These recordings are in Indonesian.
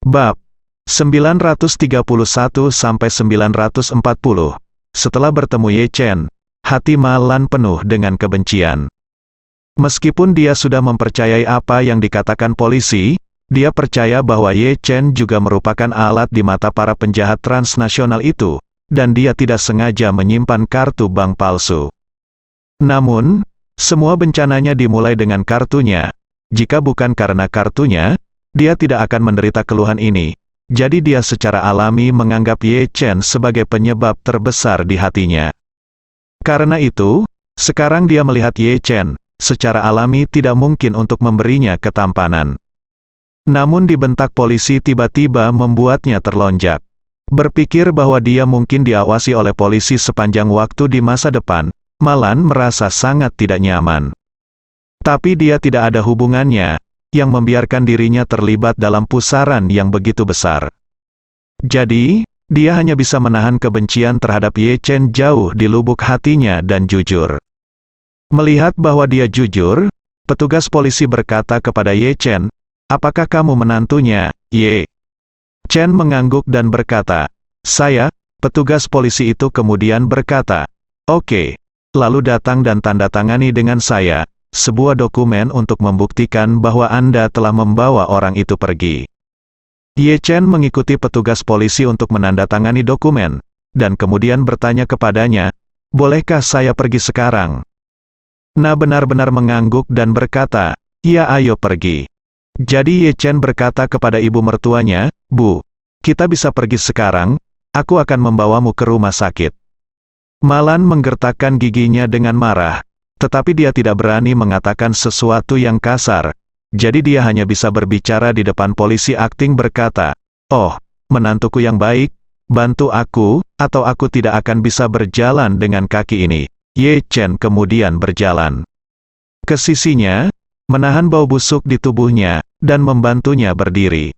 Bab 931-940. Setelah bertemu Ye Chen, hati Ma Lan penuh dengan kebencian. Meskipun dia sudah mempercayai apa yang dikatakan polisi, dia percaya bahwa Ye Chen juga merupakan alat di mata para penjahat transnasional itu, dan dia tidak sengaja menyimpan kartu bank palsu. Namun, semua bencananya dimulai dengan kartunya. Jika bukan karena kartunya, dia tidak akan menderita keluhan ini. Jadi dia secara alami menganggap Ye Chen sebagai penyebab terbesar di hatinya. Karena itu, sekarang dia melihat Ye Chen, secara alami tidak mungkin untuk memberinya ketampanan. Namun dibentak polisi tiba-tiba membuatnya terlonjak. Berpikir bahwa dia mungkin diawasi oleh polisi sepanjang waktu di masa depan, Ma Lan merasa sangat tidak nyaman. Tapi dia tidak ada hubungannya, yang membiarkan dirinya terlibat dalam pusaran yang begitu besar. Jadi, dia hanya bisa menahan kebencian terhadap Ye Chen jauh di lubuk hatinya dan jujur. Melihat bahwa dia jujur, petugas polisi berkata kepada Ye Chen, "Apakah kamu menantunya, Ye?" Chen mengangguk dan berkata, "Saya." Petugas polisi itu kemudian berkata, "Oke, lalu datang dan tanda tangani dengan saya sebuah dokumen untuk membuktikan bahwa Anda telah membawa orang itu pergi." Ye Chen mengikuti petugas polisi untuk menandatangani dokumen, dan kemudian bertanya kepadanya, "Bolehkah saya pergi sekarang?" Na benar-benar mengangguk dan berkata, "Ya, ayo pergi." Jadi Ye Chen berkata kepada ibu mertuanya, "Bu, kita bisa pergi sekarang, aku akan membawamu ke rumah sakit." Ma Lan menggertakkan giginya dengan marah, tetapi dia tidak berani mengatakan sesuatu yang kasar. Jadi dia hanya bisa berbicara di depan polisi akting berkata, "Oh, menantuku yang baik, bantu aku, atau aku tidak akan bisa berjalan dengan kaki ini." Ye Chen kemudian berjalan ke sisinya, menahan bau busuk di tubuhnya, dan membantunya berdiri.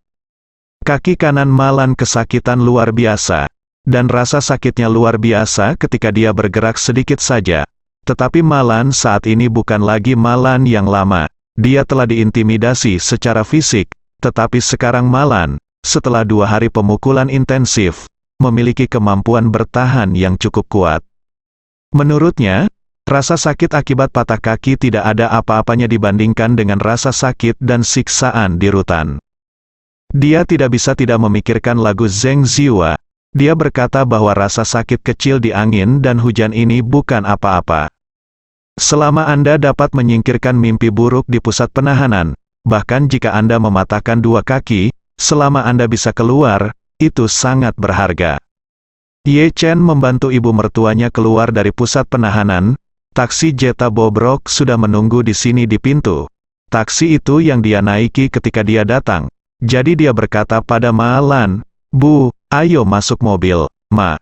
Kaki kanan Ma Lan kesakitan luar biasa, dan rasa sakitnya luar biasa ketika dia bergerak sedikit saja. Tetapi Ma Lan saat ini bukan lagi Ma Lan yang lama. Dia telah diintimidasi secara fisik, tetapi sekarang Ma Lan, setelah 2 hari pemukulan intensif, memiliki kemampuan bertahan yang cukup kuat. Menurutnya, rasa sakit akibat patah kaki tidak ada apa-apanya dibandingkan dengan rasa sakit dan siksaan di rutan. Dia tidak bisa tidak memikirkan lagu Zheng Ziwa. Dia berkata bahwa rasa sakit kecil di angin dan hujan ini bukan apa-apa. Selama Anda dapat menyingkirkan mimpi buruk di pusat penahanan, bahkan jika Anda mematahkan 2 kaki, selama Anda bisa keluar, itu sangat berharga. Ye Chen membantu ibu mertuanya keluar dari pusat penahanan. Taksi Jeta Bobrok sudah menunggu di sini di pintu. Taksi itu yang dia naiki ketika dia datang. Jadi dia berkata pada Ma Lan, "Bu, ayo masuk mobil, Ma."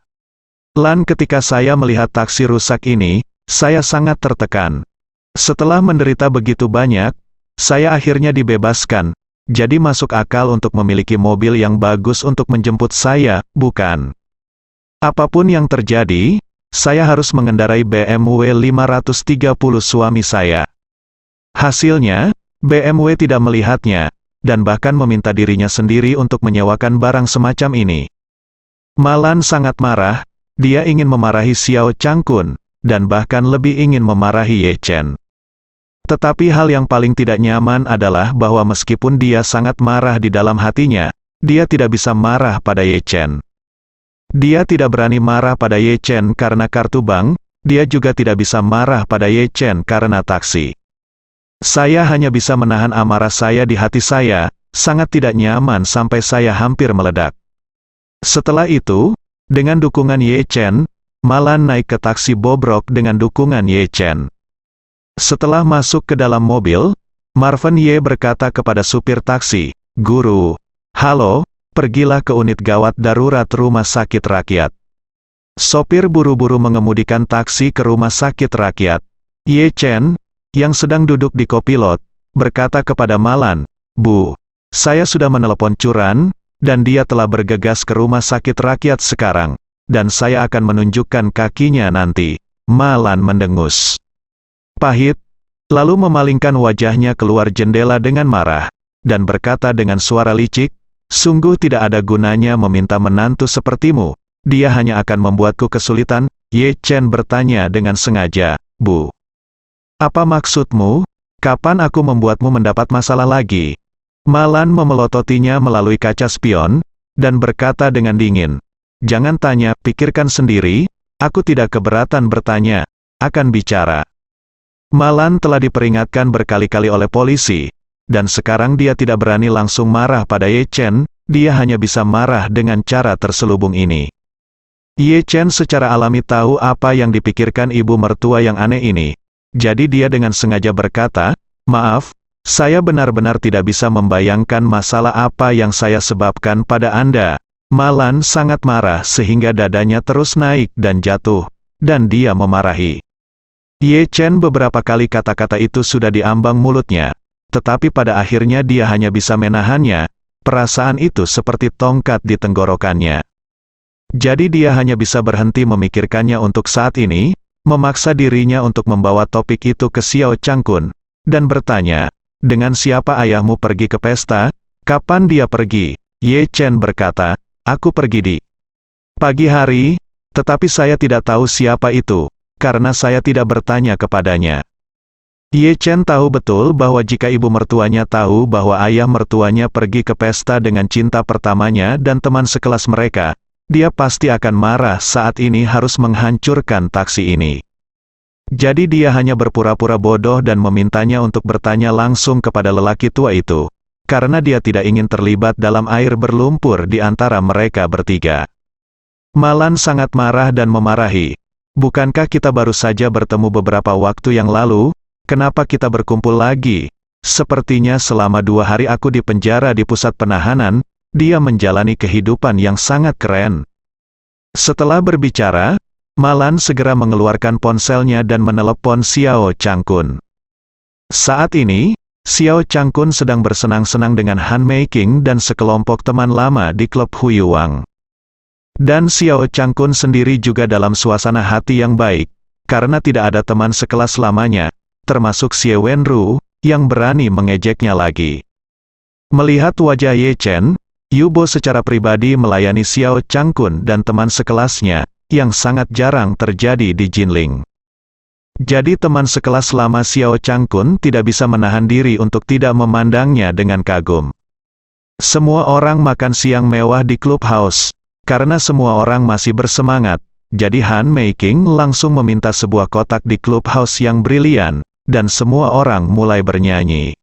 Lan, ketika saya melihat taksi rusak ini, saya sangat tertekan. Setelah menderita begitu banyak, saya akhirnya dibebaskan. Jadi masuk akal untuk memiliki mobil yang bagus untuk menjemput saya, bukan? Apapun yang terjadi, saya harus mengendarai BMW 530 suami saya. Hasilnya, BMW tidak melihatnya, dan bahkan meminta dirinya sendiri untuk menyewakan barang semacam ini. Ma Lan sangat marah, dia ingin memarahi Xiao Changkun, dan bahkan lebih ingin memarahi Ye Chen. Tetapi hal yang paling tidak nyaman adalah bahwa meskipun dia sangat marah di dalam hatinya, dia tidak bisa marah pada Ye Chen. Dia tidak berani marah pada Ye Chen karena kartu bank, dia juga tidak bisa marah pada Ye Chen karena taksi. Saya hanya bisa menahan amarah saya di hati saya, sangat tidak nyaman sampai saya hampir meledak. Setelah itu, dengan dukungan Ye Chen, Ma Lan naik ke taksi bobrok dengan dukungan Ye Chen. Setelah masuk ke dalam mobil, Marvin Ye berkata kepada supir taksi, "Guru, halo, pergilah ke unit gawat darurat rumah sakit rakyat." Sopir buru-buru mengemudikan taksi ke rumah sakit rakyat. Ye Chen, yang sedang duduk di kopilot, berkata kepada Ma Lan, "Bu, saya sudah menelepon Curan, dan dia telah bergegas ke rumah sakit rakyat sekarang. Dan saya akan menunjukkan kakinya nanti." Ma Lan mendengus pahit, lalu memalingkan wajahnya keluar jendela dengan marah, dan berkata dengan suara licik, Sungguh tidak ada gunanya meminta menantu sepertimu, dia hanya akan membuatku kesulitan. Ye Chen bertanya dengan sengaja, Bu. Apa maksudmu? Kapan aku membuatmu mendapat masalah lagi? Ma Lan memelototinya melalui kaca spion, dan berkata dengan dingin, jangan tanya, pikirkan sendiri, aku tidak keberatan bertanya, akan bicara. Ma Lan telah diperingatkan berkali-kali oleh polisi, dan sekarang dia tidak berani langsung marah pada Ye Chen, dia hanya bisa marah dengan cara terselubung ini. Ye Chen secara alami tahu apa yang dipikirkan ibu mertua yang aneh ini, jadi dia dengan sengaja berkata, maaf, saya benar-benar tidak bisa membayangkan masalah apa yang saya sebabkan pada Anda. Ma Lan sangat marah sehingga dadanya terus naik dan jatuh, dan dia memarahi Ye Chen. Beberapa kali kata-kata itu sudah diambang mulutnya, tetapi pada akhirnya dia hanya bisa menahannya. Perasaan itu seperti tongkat di tenggorokannya. Jadi dia hanya bisa berhenti memikirkannya untuk saat ini, memaksa dirinya untuk membawa topik itu ke Xiao Changkun, dan bertanya, dengan siapa ayahmu pergi ke pesta? Kapan dia pergi? Ye Chen berkata, aku pergi di pagi hari, tetapi saya tidak tahu siapa itu, karena saya tidak bertanya kepadanya. Ye Chen tahu betul bahwa jika ibu mertuanya tahu bahwa ayah mertuanya pergi ke pesta dengan cinta pertamanya dan teman sekelas mereka, dia pasti akan marah. Saat ini harus menghancurkan taksi ini. Jadi dia hanya berpura-pura bodoh dan memintanya untuk bertanya langsung kepada lelaki tua itu, karena dia tidak ingin terlibat dalam air berlumpur di antara mereka bertiga. Ma Lan sangat marah dan memarahi, bukankah kita baru saja bertemu beberapa waktu yang lalu? Kenapa kita berkumpul lagi? Sepertinya selama 2 hari aku di penjara di pusat penahanan, dia menjalani kehidupan yang sangat keren. Setelah berbicara, Ma Lan segera mengeluarkan ponselnya dan menelepon Xiao Changkun. Saat ini, Xiao Changkun sedang bersenang-senang dengan Han Meiking dan sekelompok teman lama di klub Huyuwang. Dan Xiao Changkun sendiri juga dalam suasana hati yang baik, karena tidak ada teman sekelas lamanya, termasuk Xie Wenru, yang berani mengejeknya lagi. Melihat wajah Ye Chen, Yubo secara pribadi melayani Xiao Changkun dan teman sekelasnya, yang sangat jarang terjadi di Jinling. Jadi teman sekelas lama Xiao Changkun tidak bisa menahan diri untuk tidak memandangnya dengan kagum. Semua orang makan siang mewah di clubhouse, karena semua orang masih bersemangat, jadi Han Meiking langsung meminta sebuah kotak di clubhouse yang brilian, dan semua orang mulai bernyanyi.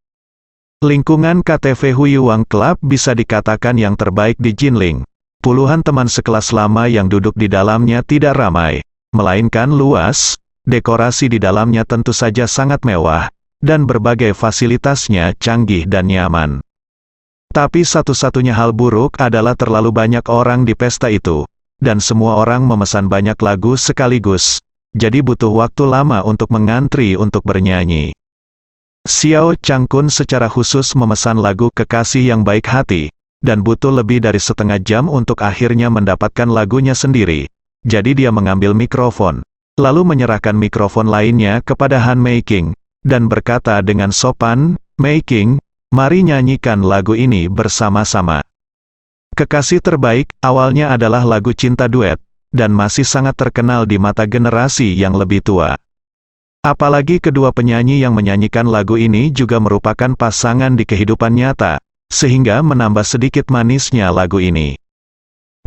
Lingkungan KTV Huyuwang Club bisa dikatakan yang terbaik di Jinling. Puluhan teman sekelas lama yang duduk di dalamnya tidak ramai, melainkan luas, dekorasi di dalamnya tentu saja sangat mewah, dan berbagai fasilitasnya canggih dan nyaman. Tapi satu-satunya hal buruk adalah terlalu banyak orang di pesta itu, dan semua orang memesan banyak lagu sekaligus. Jadi butuh waktu lama untuk mengantri untuk bernyanyi. Xiao Changkun secara khusus memesan lagu Kekasih yang Baik Hati, dan butuh lebih dari setengah jam untuk akhirnya mendapatkan lagunya sendiri. Jadi dia mengambil mikrofon, lalu menyerahkan mikrofon lainnya kepada Han Meiking, dan berkata dengan sopan, Meiking, mari nyanyikan lagu ini bersama-sama. Kekasih Terbaik awalnya adalah lagu cinta duet, dan masih sangat terkenal di mata generasi yang lebih tua. Apalagi kedua penyanyi yang menyanyikan lagu ini juga merupakan pasangan di kehidupan nyata, sehingga menambah sedikit manisnya lagu ini.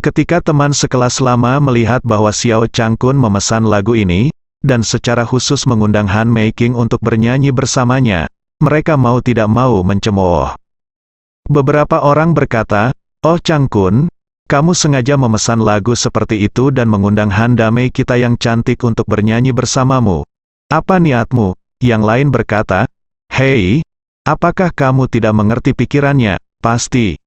Ketika teman sekelas lama melihat bahwa Xiao Changkun memesan lagu ini, dan secara khusus mengundang Han Meiking untuk bernyanyi bersamanya, mereka mau tidak mau mencemooh. Beberapa orang berkata, oh Changkun, kamu sengaja memesan lagu seperti itu dan mengundang Han Damei kita yang cantik untuk bernyanyi bersamamu. Apa niatmu? Yang lain berkata, hei, apakah kamu tidak mengerti pikirannya? Pasti.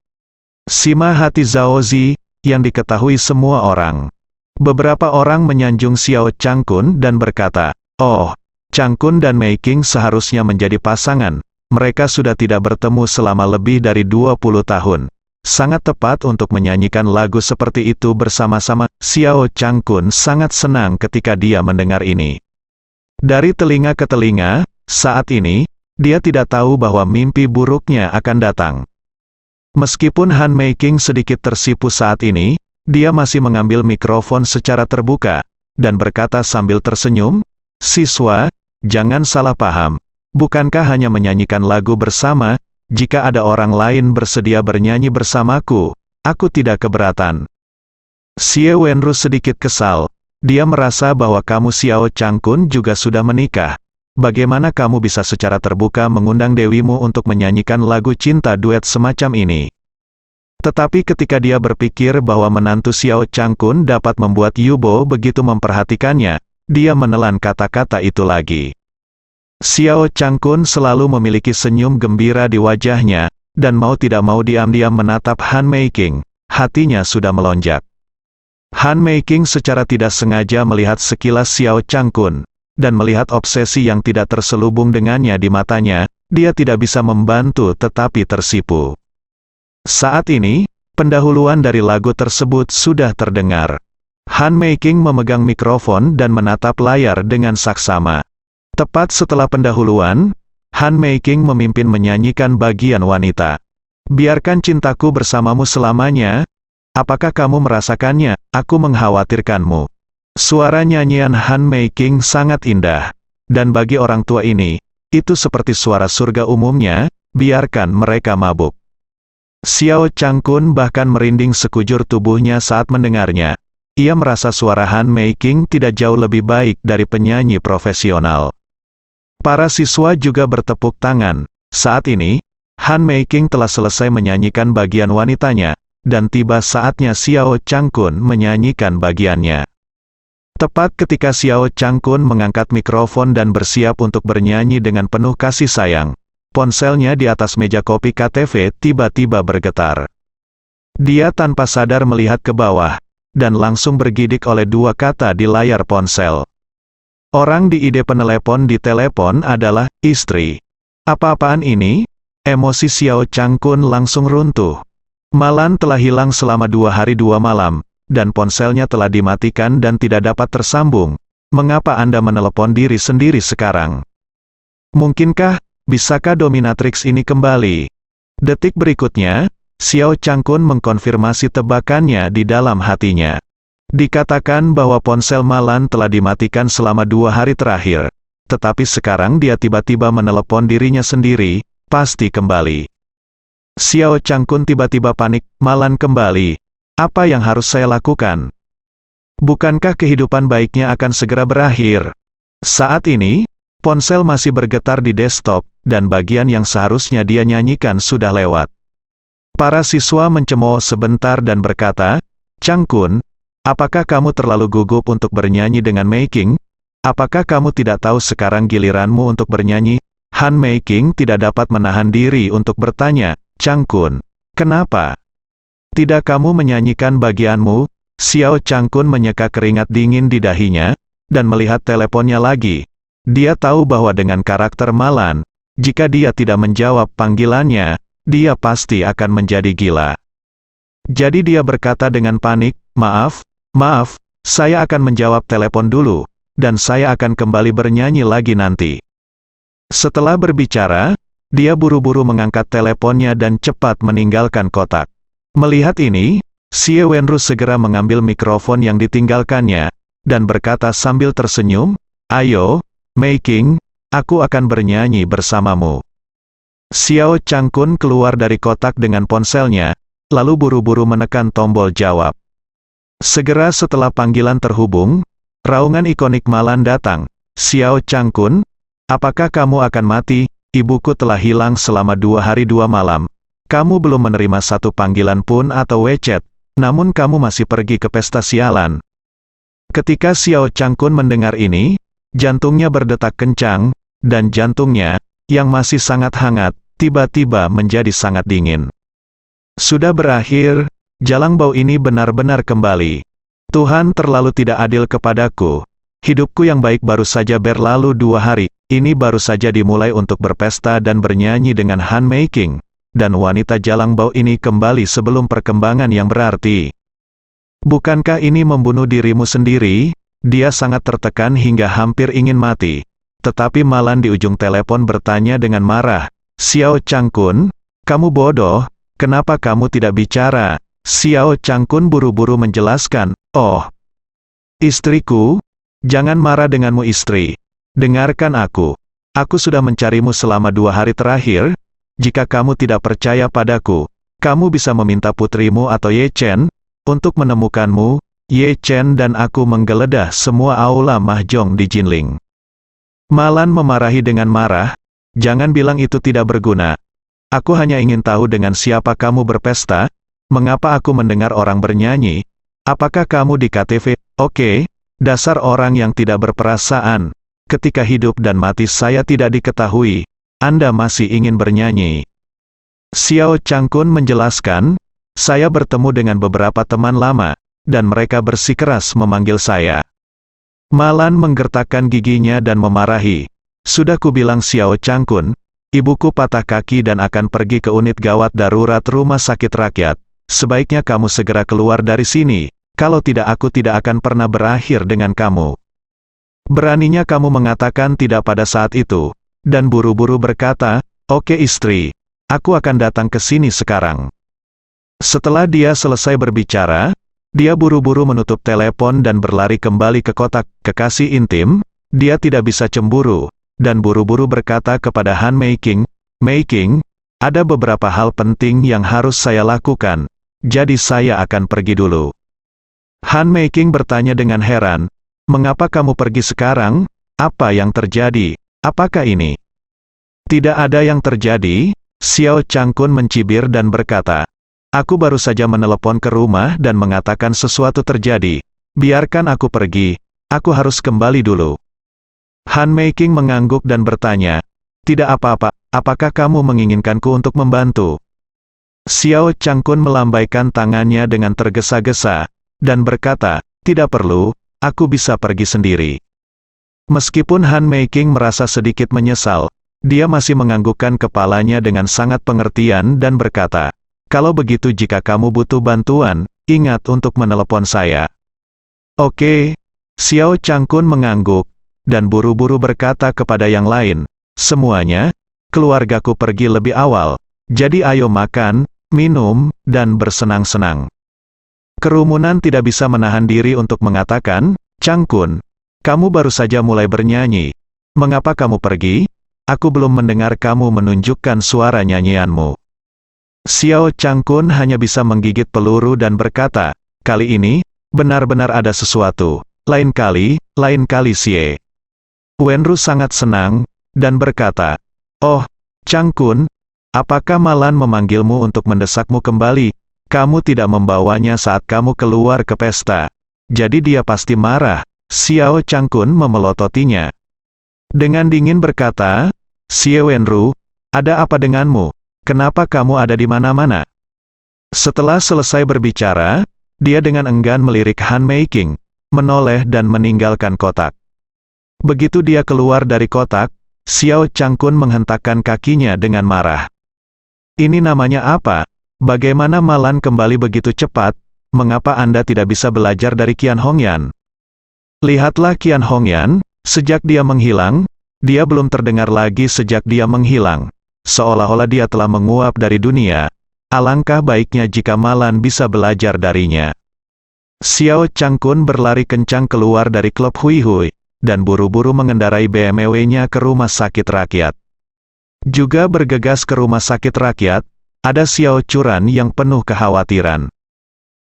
Sima hati Zhao Zi, yang diketahui semua orang. Beberapa orang menyanjung Xiao Changkun dan berkata, oh, Changkun dan Meiking seharusnya menjadi pasangan. Mereka sudah tidak bertemu selama lebih dari 20 tahun. Sangat tepat untuk menyanyikan lagu seperti itu bersama-sama. Xiao Changkun sangat senang ketika dia mendengar ini. Dari telinga ke telinga, saat ini, dia tidak tahu bahwa mimpi buruknya akan datang. Meskipun Han Meiking sedikit tersipu saat ini, dia masih mengambil mikrofon secara terbuka, dan berkata sambil tersenyum, "Siswa, jangan salah paham. Bukankah hanya menyanyikan lagu bersama, jika ada orang lain bersedia bernyanyi bersamaku, aku tidak keberatan." Xie Wenru sedikit kesal. Dia merasa bahwa kamu Xiao Changkun juga sudah menikah. Bagaimana kamu bisa secara terbuka mengundang dewimu untuk menyanyikan lagu cinta duet semacam ini? Tetapi ketika dia berpikir bahwa menantu Xiao Changkun dapat membuat Yubo begitu memperhatikannya, dia menelan kata-kata itu lagi. Xiao Changkun selalu memiliki senyum gembira di wajahnya, dan mau tidak mau diam-diam menatap Han Meiking. Hatinya sudah melonjak. Han Meiking secara tidak sengaja melihat sekilas Xiao Changkun, dan melihat obsesi yang tidak terselubung dengannya di matanya, dia tidak bisa membantu tetapi tersipu. Saat ini, pendahuluan dari lagu tersebut sudah terdengar. Han Meiking memegang mikrofon dan menatap layar dengan saksama. Tepat setelah pendahuluan, Han Meiking memimpin menyanyikan bagian wanita. "Biarkan cintaku bersamamu selamanya. Apakah kamu merasakannya? Aku mengkhawatirkanmu." Suara nyanyian Han Meiking sangat indah. Dan bagi orang tua ini, itu seperti suara surga umumnya, biarkan mereka mabuk. Xiao Changkun bahkan merinding sekujur tubuhnya saat mendengarnya. Ia merasa suara Han Meiking tidak jauh lebih baik dari penyanyi profesional. Para siswa juga bertepuk tangan. Saat ini, Han Meiking telah selesai menyanyikan bagian wanitanya, dan tiba saatnya Xiao Changkun menyanyikan bagiannya. Tepat ketika Xiao Changkun mengangkat mikrofon dan bersiap untuk bernyanyi dengan penuh kasih sayang, ponselnya di atas meja kopi KTV tiba-tiba bergetar. Dia tanpa sadar melihat ke bawah, dan langsung bergidik oleh dua kata di layar ponsel. Orang di ide penelepon di telepon adalah istri. Apa-apaan ini? Emosi Xiao Changkun langsung runtuh. Malan telah hilang selama 2 hari 2 malam. Dan ponselnya telah dimatikan dan tidak dapat tersambung. Mengapa Anda menelepon diri sendiri sekarang? Mungkinkah, bisakah dominatrix ini kembali? Detik berikutnya, Xiao Changkun mengkonfirmasi tebakannya di dalam hatinya. Dikatakan bahwa ponsel Malan telah dimatikan selama 2 hari terakhir. Tetapi sekarang dia tiba-tiba menelepon dirinya sendiri, pasti kembali. Xiao Changkun tiba-tiba panik, Malan kembali. Apa yang harus saya lakukan? Bukankah kehidupan baiknya akan segera berakhir? Saat ini, ponsel masih bergetar di desktop, dan bagian yang seharusnya dia nyanyikan sudah lewat. Para siswa mencemooh sebentar dan berkata, "Changkun, apakah kamu terlalu gugup untuk bernyanyi dengan Meiking? Apakah kamu tidak tahu sekarang giliranmu untuk bernyanyi?" Han Meiking tidak dapat menahan diri untuk bertanya, "Changkun, kenapa? Tidak kamu menyanyikan bagianmu?" Xiao Changkun menyeka keringat dingin di dahinya, dan melihat teleponnya lagi. Dia tahu bahwa dengan karakter Malan, jika dia tidak menjawab panggilannya, dia pasti akan menjadi gila. Jadi dia berkata dengan panik, maaf, saya akan menjawab telepon dulu, dan saya akan kembali bernyanyi lagi nanti." Setelah berbicara, dia buru-buru mengangkat teleponnya dan cepat meninggalkan kotak. Melihat ini, Xie Wenru segera mengambil mikrofon yang ditinggalkannya, dan berkata sambil tersenyum, "Ayo, Meiking, aku akan bernyanyi bersamamu." Xiao Changkun keluar dari kotak dengan ponselnya, lalu buru-buru menekan tombol jawab. Segera setelah panggilan terhubung, raungan ikonik Malan datang. "Xiao Changkun, apakah kamu akan mati? Ibuku telah hilang selama 2 hari 2 malam. Kamu belum menerima satu panggilan pun atau WeChat, namun kamu masih pergi ke pesta sialan." Ketika Xiao Changkun mendengar ini, jantungnya berdetak kencang, dan jantungnya, yang masih sangat hangat, tiba-tiba menjadi sangat dingin. Sudah berakhir, jalang bau ini benar-benar kembali. Tuhan terlalu tidak adil kepadaku. Hidupku yang baik baru saja berlalu 2 hari, ini baru saja dimulai untuk berpesta dan bernyanyi dengan Han Meiking. Dan wanita jalang bau ini kembali sebelum perkembangan yang berarti. Bukankah ini membunuh dirimu sendiri? Dia sangat tertekan hingga hampir ingin mati. Tetapi Malan di ujung telepon bertanya dengan marah, "Xiao Changkun, kamu bodoh, kenapa kamu tidak bicara? Xiao Changkun buru-buru menjelaskan, oh, istriku, jangan marah denganmu istri. Dengarkan aku. Aku sudah mencarimu selama 2 hari terakhir. Jika kamu tidak percaya padaku, kamu bisa meminta putrimu atau Ye Chen untuk menemukanmu. Ye Chen dan aku menggeledah semua aula mahjong di Jinling. Malan memarahi dengan marah, jangan bilang itu tidak berguna. Aku hanya ingin tahu dengan siapa kamu berpesta, mengapa aku mendengar orang bernyanyi, apakah kamu di KTV? Oke, dasar orang yang tidak berperasaan. Ketika hidup dan mati saya tidak diketahui, Anda masih ingin bernyanyi. Xiao Changkun menjelaskan, saya bertemu dengan beberapa teman lama, dan mereka bersikeras memanggil saya. Malan menggertakkan giginya dan memarahi. Sudah kubilang Xiao Changkun, ibuku patah kaki dan akan pergi ke unit gawat darurat rumah sakit rakyat. Sebaiknya kamu segera keluar dari sini, kalau tidak aku tidak akan pernah berakhir dengan kamu. Beraninya kamu mengatakan tidak pada saat itu, dan buru-buru berkata, oke istri, aku akan datang ke sini sekarang. Setelah dia selesai berbicara, dia buru-buru menutup telepon dan berlari kembali ke kotak kekasih intim. Dia tidak bisa cemburu, dan buru-buru berkata kepada Han Meiking, Meiking, ada beberapa hal penting yang harus saya lakukan, jadi saya akan pergi dulu. Han Meiking bertanya dengan heran, mengapa kamu pergi sekarang? Apa yang terjadi? Apakah ini? Tidak ada yang terjadi, Xiao Changkun mencibir dan berkata, aku baru saja menelepon ke rumah dan mengatakan sesuatu terjadi. Biarkan aku pergi, aku harus kembali dulu. Han Meiking mengangguk dan bertanya, tidak apa-apa, apakah kamu menginginkanku untuk membantu? Xiao Changkun melambaikan tangannya dengan tergesa-gesa, dan berkata, tidak perlu, aku bisa pergi sendiri. Meskipun Han Meiking merasa sedikit menyesal, dia masih menganggukkan kepalanya dengan sangat pengertian dan berkata, kalau begitu jika kamu butuh bantuan, ingat untuk menelepon saya. Oke, Xiao Changkun mengangguk, dan buru-buru berkata kepada yang lain, semuanya, keluargaku pergi lebih awal, jadi ayo makan, minum, dan bersenang-senang. Kerumunan tidak bisa menahan diri untuk mengatakan, Changkun, kamu baru saja mulai bernyanyi. Mengapa kamu pergi? Aku belum mendengar kamu menunjukkan suara nyanyianmu. Xiao Changkun hanya bisa menggigit peluru dan berkata, kali ini, benar-benar ada sesuatu. Lain kali Xie. Wenru sangat senang, dan berkata, oh, Changkun, apakah Malan memanggilmu untuk mendesakmu kembali? Kamu tidak membawanya saat kamu keluar ke pesta. Jadi dia pasti marah. Xiao Changkun memelototinya. Dengan dingin berkata, Xie Wenru, ada apa denganmu? Kenapa kamu ada di mana-mana? Setelah selesai berbicara, dia dengan enggan melirik Han Meiking, menoleh dan meninggalkan kotak. Begitu dia keluar dari kotak, Xiao Changkun menghentakkan kakinya dengan marah. Ini namanya apa? Bagaimana Malan kembali begitu cepat? Mengapa Anda tidak bisa belajar dari Qian Hongyan? Lihatlah Qian Hongyan, sejak dia menghilang, dia belum terdengar lagi sejak dia menghilang. Seolah-olah dia telah menguap dari dunia. Alangkah baiknya jika Malan bisa belajar darinya. Xiao Changkun berlari kencang keluar dari klub Hui Hui, dan buru-buru mengendarai BMW-nya ke rumah sakit rakyat. Juga bergegas ke rumah sakit rakyat, ada Xiao Churan yang penuh kekhawatiran.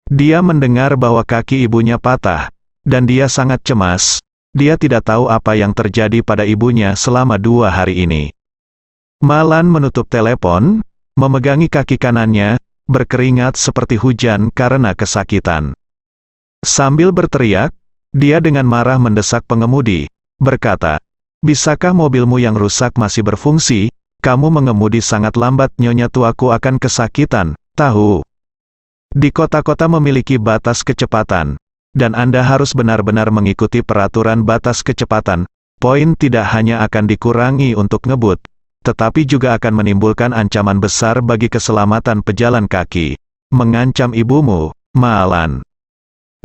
Dia mendengar bahwa kaki ibunya patah, dan dia sangat cemas. Dia tidak tahu apa yang terjadi pada ibunya selama 2 hari ini. Malan menutup telepon, memegangi kaki kanannya, berkeringat seperti hujan karena kesakitan. Sambil berteriak, dia dengan marah mendesak pengemudi, berkata, bisakah mobilmu yang rusak masih berfungsi? Kamu mengemudi sangat lambat, nyonya tuaku akan kesakitan, tahu. Di kota-kota memiliki batas kecepatan, dan Anda harus benar-benar mengikuti peraturan batas kecepatan. Poin tidak hanya akan dikurangi untuk ngebut, tetapi juga akan menimbulkan ancaman besar bagi keselamatan pejalan kaki. Mengancam ibumu, Malan.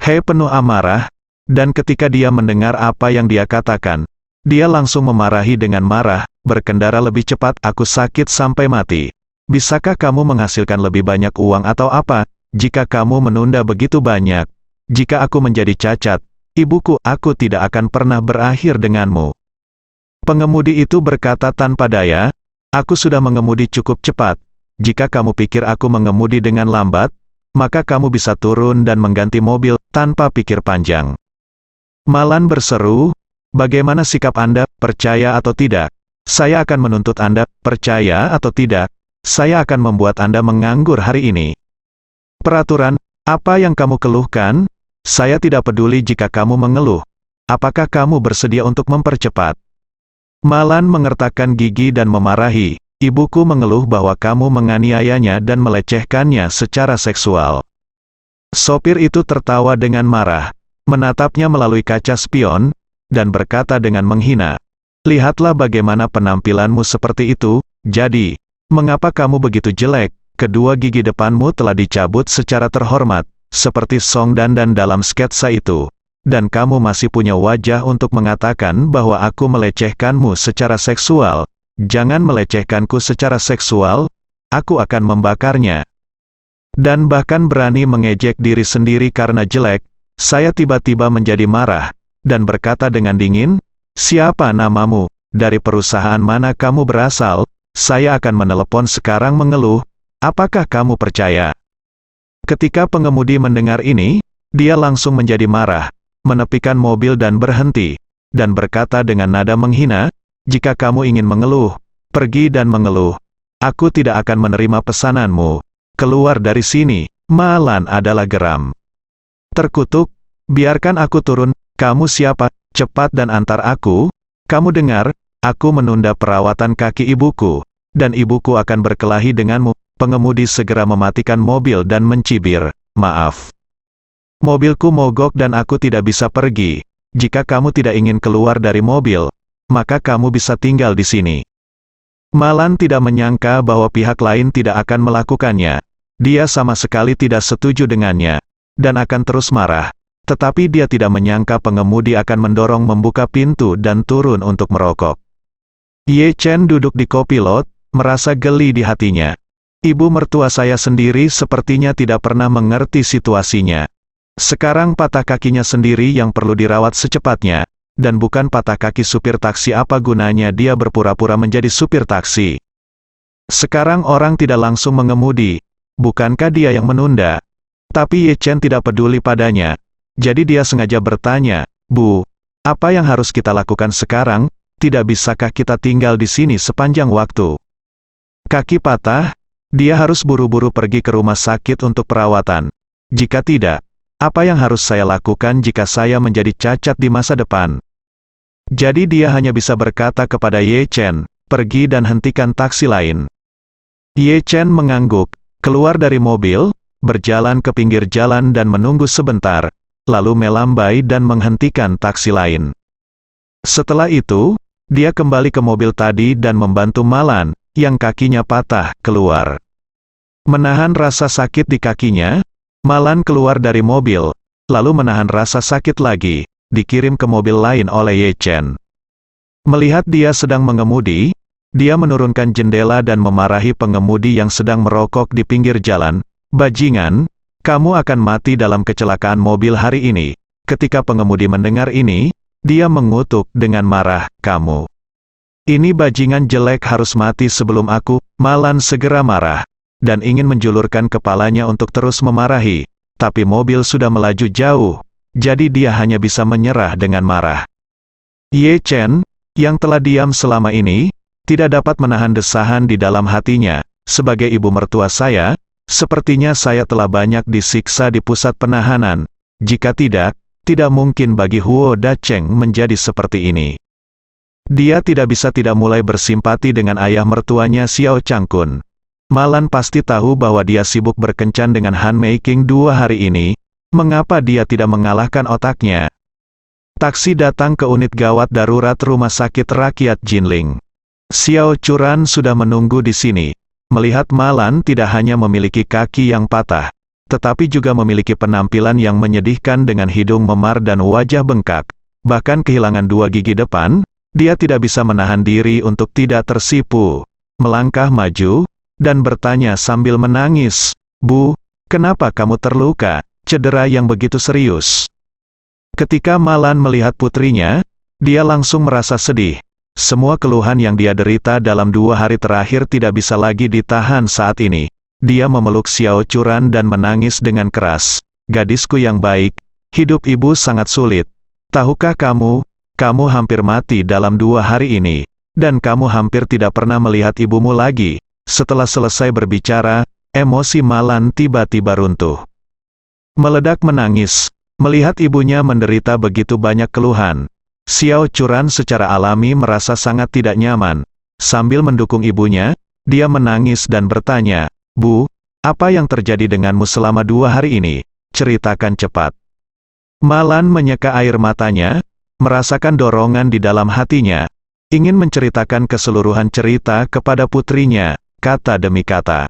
He penuh amarah, dan ketika dia mendengar apa yang dia katakan, dia langsung memarahi dengan marah, berkendara lebih cepat, aku sakit sampai mati. Bisakah kamu menghasilkan lebih banyak uang atau apa, jika kamu menunda begitu banyak? Jika aku menjadi cacat, ibuku, aku tidak akan pernah berakhir denganmu. Pengemudi itu berkata tanpa daya, aku sudah mengemudi cukup cepat. Jika kamu pikir aku mengemudi dengan lambat, maka kamu bisa turun dan mengganti mobil tanpa pikir panjang. Malan berseru, bagaimana sikap Anda, percaya atau tidak? Saya akan menuntut Anda, percaya atau tidak? Saya akan membuat Anda menganggur hari ini. Peraturan, apa yang kamu keluhkan? Saya tidak peduli jika kamu mengeluh. Apakah kamu bersedia untuk mempercepat? Malan mengertakkan gigi dan memarahi. Ibuku mengeluh bahwa kamu menganiayanya dan melecehkannya secara seksual. Sopir itu tertawa dengan marah, menatapnya melalui kaca spion, dan berkata dengan menghina, lihatlah bagaimana penampilanmu seperti itu, jadi, mengapa kamu begitu jelek? Kedua gigi depanmu telah dicabut secara terhormat, seperti Song Dandan dalam sketsa itu. Dan kamu masih punya wajah untuk mengatakan bahwa aku melecehkanmu secara seksual. Jangan melecehkanku secara seksual, aku akan membakarnya. Dan bahkan berani mengejek diri sendiri karena jelek, saya tiba-tiba menjadi marah, dan berkata dengan dingin, siapa namamu, dari perusahaan mana kamu berasal, saya akan menelepon sekarang mengeluh, apakah kamu percaya? Ketika pengemudi mendengar ini, dia langsung menjadi marah, menepikan mobil dan berhenti, dan berkata dengan nada menghina, jika kamu ingin mengeluh, pergi dan mengeluh. Aku tidak akan menerima pesananmu. Keluar dari sini. Malan adalah geram. Terkutuk, biarkan aku turun. Kamu siapa? Cepat dan antar aku. Kamu dengar, aku menunda perawatan kaki ibuku, dan ibuku akan berkelahi denganmu. Pengemudi segera mematikan mobil dan mencibir, maaf. Mobilku mogok dan aku tidak bisa pergi. Jika kamu tidak ingin keluar dari mobil, maka kamu bisa tinggal di sini. Malan tidak menyangka bahwa pihak lain tidak akan melakukannya. Dia sama sekali tidak setuju dengannya, dan akan terus marah. Tetapi dia tidak menyangka pengemudi akan mendorong membuka pintu dan turun untuk merokok. Ye Chen duduk di kopilot, merasa geli di hatinya. Ibu mertua saya sendiri sepertinya tidak pernah mengerti situasinya. Sekarang patah kakinya sendiri yang perlu dirawat secepatnya. Dan bukan patah kaki supir taksi, apa gunanya dia berpura-pura menjadi supir taksi. Sekarang orang tidak langsung mengemudi, bukankah dia yang menunda? Tapi Ye Chen tidak peduli padanya, jadi dia sengaja bertanya, Bu, apa yang harus kita lakukan sekarang? Tidak bisakah kita tinggal di sini sepanjang waktu? Kaki patah, dia harus buru-buru pergi ke rumah sakit untuk perawatan. Jika tidak, apa yang harus saya lakukan jika saya menjadi cacat di masa depan? Jadi dia hanya bisa berkata kepada Ye Chen, pergi dan hentikan taksi lain. Ye Chen mengangguk, keluar dari mobil, berjalan ke pinggir jalan dan menunggu sebentar, lalu melambai dan menghentikan taksi lain. Setelah itu, dia kembali ke mobil tadi dan membantu Malan, yang kakinya patah, keluar. Menahan rasa sakit di kakinya, Malan keluar dari mobil, lalu menahan rasa sakit lagi. Dikirim ke mobil lain oleh Ye Chen. Melihat dia sedang mengemudi, dia menurunkan jendela dan memarahi pengemudi yang sedang merokok di pinggir jalan. Bajingan, kamu akan mati dalam kecelakaan mobil hari ini. Ketika pengemudi mendengar ini, dia mengutuk dengan marah, kamu. Ini bajingan jelek harus mati sebelum aku. Malan segera marah, dan ingin menjulurkan kepalanya untuk terus memarahi, tapi mobil sudah melaju jauh. Jadi dia hanya bisa menyerah dengan marah. Ye Chen, yang telah diam selama ini, tidak dapat menahan desahan di dalam hatinya. Sebagai ibu mertua saya, sepertinya saya telah banyak disiksa di pusat penahanan. Jika tidak mungkin bagi Huo Dacheng menjadi seperti ini. Dia tidak bisa tidak mulai bersimpati dengan ayah mertuanya Xiao Changkun. Malan pasti tahu bahwa dia sibuk berkencan dengan Han Meiking 2 hari ini. Mengapa dia tidak mengalahkan otaknya? Taksi datang ke unit gawat darurat Rumah Sakit Rakyat Jinling. Xiao Churan sudah menunggu di sini. Melihat Malan tidak hanya memiliki kaki yang patah, tetapi juga memiliki penampilan yang menyedihkan dengan hidung memar dan wajah bengkak. Bahkan kehilangan 2 gigi depan, dia tidak bisa menahan diri untuk tidak tersipu. Melangkah maju, dan bertanya sambil menangis, "Bu, kenapa kamu terluka? Cedera yang begitu serius?" Ketika Malan melihat putrinya, dia langsung merasa sedih. Semua keluhan yang dia derita dalam 2 hari terakhir tidak bisa lagi ditahan saat ini. Dia memeluk Xiao Churan dan menangis dengan keras. "Gadisku yang baik, hidup ibu sangat sulit. Tahukah kamu hampir mati dalam 2 hari ini, dan kamu hampir tidak pernah melihat ibumu lagi." Setelah selesai berbicara, emosi Malan tiba-tiba runtuh. Meledak menangis, melihat ibunya menderita begitu banyak keluhan. Xiao Churan secara alami merasa sangat tidak nyaman. Sambil mendukung ibunya, dia menangis dan bertanya, "Bu, apa yang terjadi denganmu selama 2 hari ini? Ceritakan cepat." Malan menyeka air matanya, merasakan dorongan di dalam hatinya, ingin menceritakan keseluruhan cerita kepada putrinya, kata demi kata.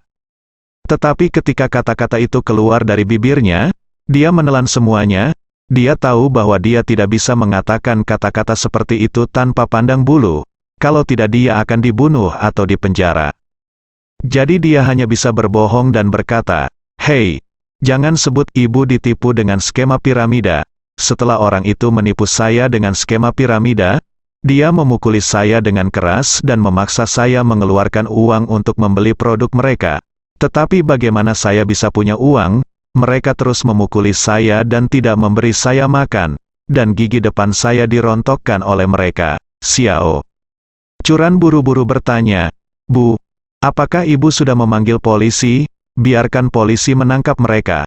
Tetapi ketika kata-kata itu keluar dari bibirnya, dia menelan semuanya. Dia tahu bahwa dia tidak bisa mengatakan kata-kata seperti itu tanpa pandang bulu. Kalau tidak dia akan dibunuh atau dipenjara. Jadi dia hanya bisa berbohong dan berkata, "Hei, jangan sebut ibu ditipu dengan skema piramida. Setelah orang itu menipu saya dengan skema piramida, dia memukuli saya dengan keras dan memaksa saya mengeluarkan uang untuk membeli produk mereka. Tetapi bagaimana saya bisa punya uang? Mereka terus memukuli saya dan tidak memberi saya makan, dan gigi depan saya dirontokkan oleh mereka." Xiao Churan buru-buru bertanya, "Bu, apakah ibu sudah memanggil polisi? Biarkan polisi menangkap mereka."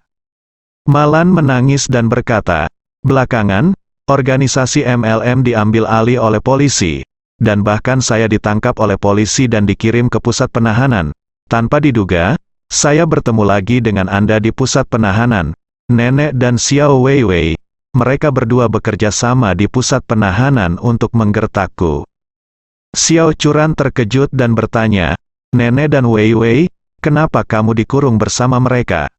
Malan menangis dan berkata, "Belakangan, organisasi MLM diambil alih oleh polisi, dan bahkan saya ditangkap oleh polisi dan dikirim ke pusat penahanan. Tanpa diduga, saya bertemu lagi dengan Anda di pusat penahanan. Nenek dan Xiao Weiwei, mereka berdua bekerja sama di pusat penahanan untuk menggertakku." Xiao Churan terkejut dan bertanya, "Nenek dan Weiwei, kenapa kamu dikurung bersama mereka?"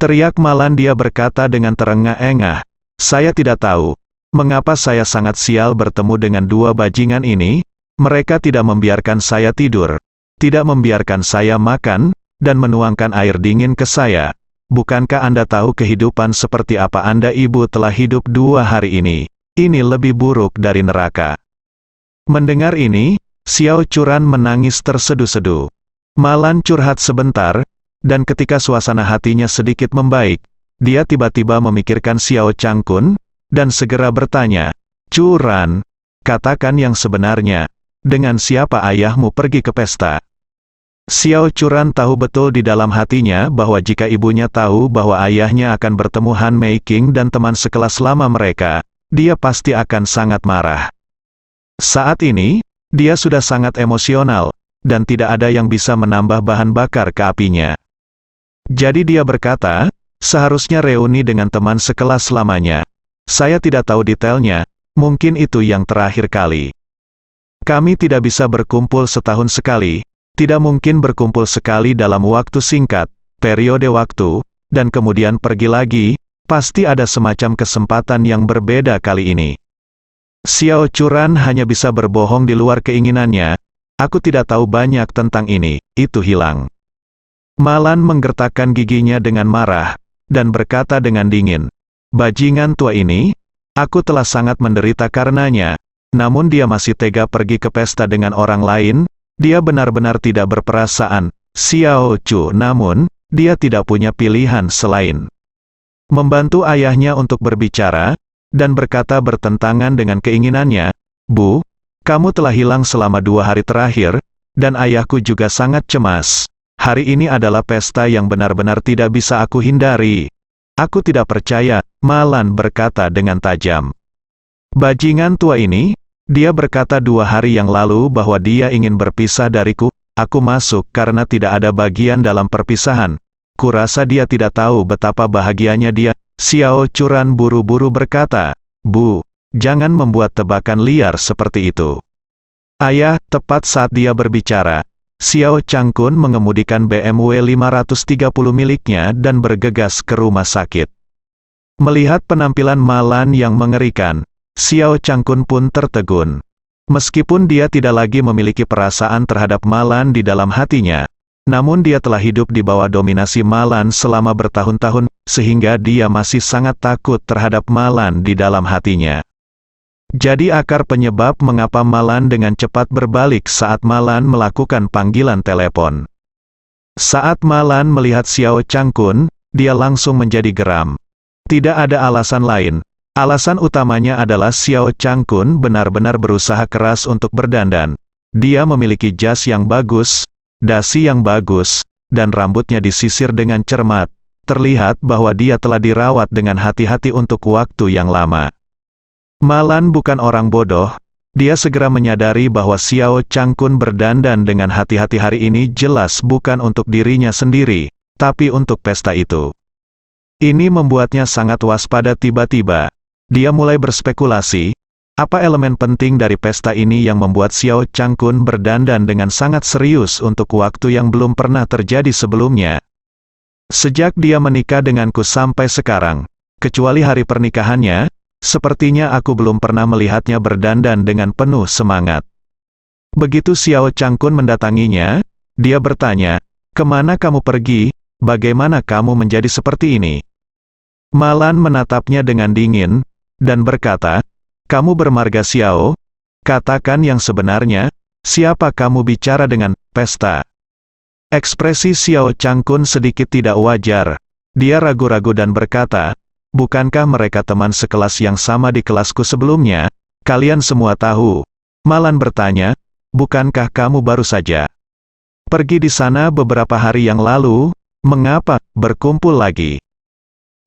Teriak Malan, dia berkata dengan terengah-engah, "Saya tidak tahu. Mengapa saya sangat sial bertemu dengan 2 bajingan ini? Mereka tidak membiarkan saya tidur, tidak membiarkan saya makan, dan menuangkan air dingin ke saya. Bukankah Anda tahu kehidupan seperti apa Anda ibu telah hidup 2 hari ini? Ini lebih buruk dari neraka." Mendengar ini, Xiao Churan menangis terseduh-seduh. Malan curhat sebentar, dan ketika suasana hatinya sedikit membaik, dia tiba-tiba memikirkan Xiao Changkun, dan segera bertanya, "Churan, katakan yang sebenarnya, dengan siapa ayahmu pergi ke pesta?" Xiao Churan tahu betul di dalam hatinya bahwa jika ibunya tahu bahwa ayahnya akan bertemu Han Meiking dan teman sekelas lama mereka, dia pasti akan sangat marah. Saat ini, dia sudah sangat emosional, dan tidak ada yang bisa menambah bahan bakar ke apinya. Jadi dia berkata, "Seharusnya reuni dengan teman sekelas lamanya. Saya tidak tahu detailnya, mungkin itu yang terakhir kali. Kami tidak bisa berkumpul setahun sekali, tidak mungkin berkumpul sekali dalam waktu singkat, periode waktu, dan kemudian pergi lagi, pasti ada semacam kesempatan yang berbeda kali ini." Xiao Churan hanya bisa berbohong di luar keinginannya, "Aku tidak tahu banyak tentang ini, itu hilang." Malan menggertakkan giginya dengan marah, dan berkata dengan dingin, "Bajingan tua ini, aku telah sangat menderita karenanya, namun dia masih tega pergi ke pesta dengan orang lain, dia benar-benar tidak berperasaan." Xiao Chu, namun, dia tidak punya pilihan selain membantu ayahnya untuk berbicara, dan berkata bertentangan dengan keinginannya, "Bu, kamu telah hilang selama 2 hari terakhir, dan ayahku juga sangat cemas. Hari ini adalah pesta yang benar-benar tidak bisa aku hindari." "Aku tidak percaya," Malan berkata dengan tajam. "Bajingan tua ini, dia berkata 2 hari yang lalu bahwa dia ingin berpisah dariku. Aku masuk karena tidak ada bagian dalam perpisahan. Kurasa dia tidak tahu betapa bahagianya dia." Xiao Churan buru-buru berkata, "Bu, jangan membuat tebakan liar seperti itu." "Ayah," tepat saat dia berbicara, Xiao Changkun mengemudikan BMW 530 miliknya dan bergegas ke rumah sakit. Melihat penampilan Malan yang mengerikan, Xiao Changkun pun tertegun. Meskipun dia tidak lagi memiliki perasaan terhadap Malan di dalam hatinya, Namun dia telah hidup di bawah dominasi Malan selama bertahun-tahun, sehingga dia masih sangat takut terhadap Malan di dalam hatinya. Jadi akar penyebab mengapa Malan dengan cepat berbalik saat Malan melakukan panggilan telepon. Saat Malan melihat Xiao Changkun, dia langsung menjadi geram. Tidak ada alasan lain. Alasan utamanya adalah Xiao Changkun benar-benar berusaha keras untuk berdandan. Dia memiliki jas yang bagus, dasi yang bagus, dan rambutnya disisir dengan cermat. Terlihat bahwa dia telah dirawat dengan hati-hati untuk waktu yang lama. Malan bukan orang bodoh. Dia segera menyadari bahwa Xiao Changkun berdandan dengan hati-hati hari ini jelas bukan untuk dirinya sendiri, tapi untuk pesta itu. Ini membuatnya sangat waspada. Tiba-tiba dia mulai berspekulasi, apa elemen penting dari pesta ini yang membuat Xiao Changkun berdandan dengan sangat serius untuk waktu yang belum pernah terjadi sebelumnya. Sejak dia menikah denganku sampai sekarang, kecuali hari pernikahannya, sepertinya aku belum pernah melihatnya berdandan dengan penuh semangat. Begitu Xiao Changkun mendatanginya, dia bertanya, "Kemana kamu pergi? Bagaimana kamu menjadi seperti ini?" Malan menatapnya dengan dingin, dan berkata, "Kamu bermarga Xiao? Katakan yang sebenarnya, siapa kamu bicara dengan pesta?" Ekspresi Xiao Changkun sedikit tidak wajar. Dia ragu-ragu dan berkata, "Bukankah mereka teman sekelas yang sama di kelasku sebelumnya? Kalian semua tahu." Malan bertanya, "Bukankah kamu baru saja pergi di sana beberapa hari yang lalu? Mengapa berkumpul lagi?"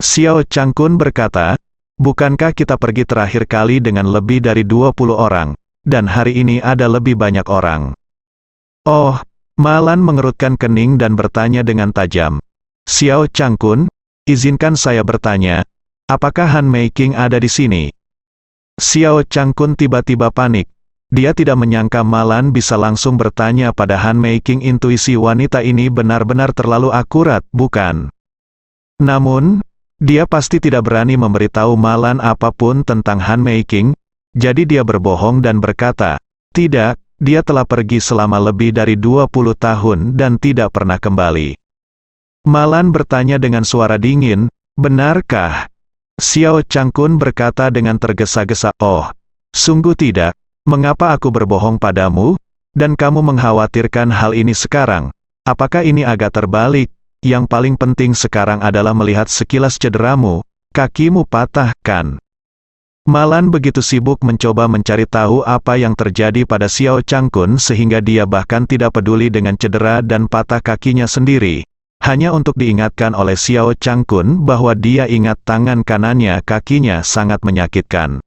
Xiao Changkun berkata, "Bukankah kita pergi terakhir kali dengan lebih dari 20 orang, dan hari ini ada lebih banyak orang?" "Oh," Malan mengerutkan kening dan bertanya dengan tajam. "Xiao Changkun, izinkan saya bertanya, apakah Han Meiking ada di sini?" Xiao Changkun tiba-tiba panik. Dia tidak menyangka Malan bisa langsung bertanya pada Han Meiking. Intuisi wanita ini benar-benar terlalu akurat, bukan? Namun, dia pasti tidak berani memberitahu Malan apapun tentang Han Meiking, jadi dia berbohong dan berkata, "Tidak, dia telah pergi selama lebih dari 20 tahun dan tidak pernah kembali." Malan bertanya dengan suara dingin, "Benarkah?" Xiao Changkun berkata dengan tergesa-gesa, "Oh, sungguh tidak. Mengapa aku berbohong padamu? Dan kamu mengkhawatirkan hal ini sekarang? Apakah ini agak terbalik? Yang paling penting sekarang adalah melihat sekilas cederamu, kakimu patah, kan?" Malan begitu sibuk mencoba mencari tahu apa yang terjadi pada Xiao Changkun sehingga dia bahkan tidak peduli dengan cedera dan patah kakinya sendiri, hanya untuk diingatkan oleh Xiao Changkun bahwa dia ingat tangan kanannya kakinya sangat menyakitkan.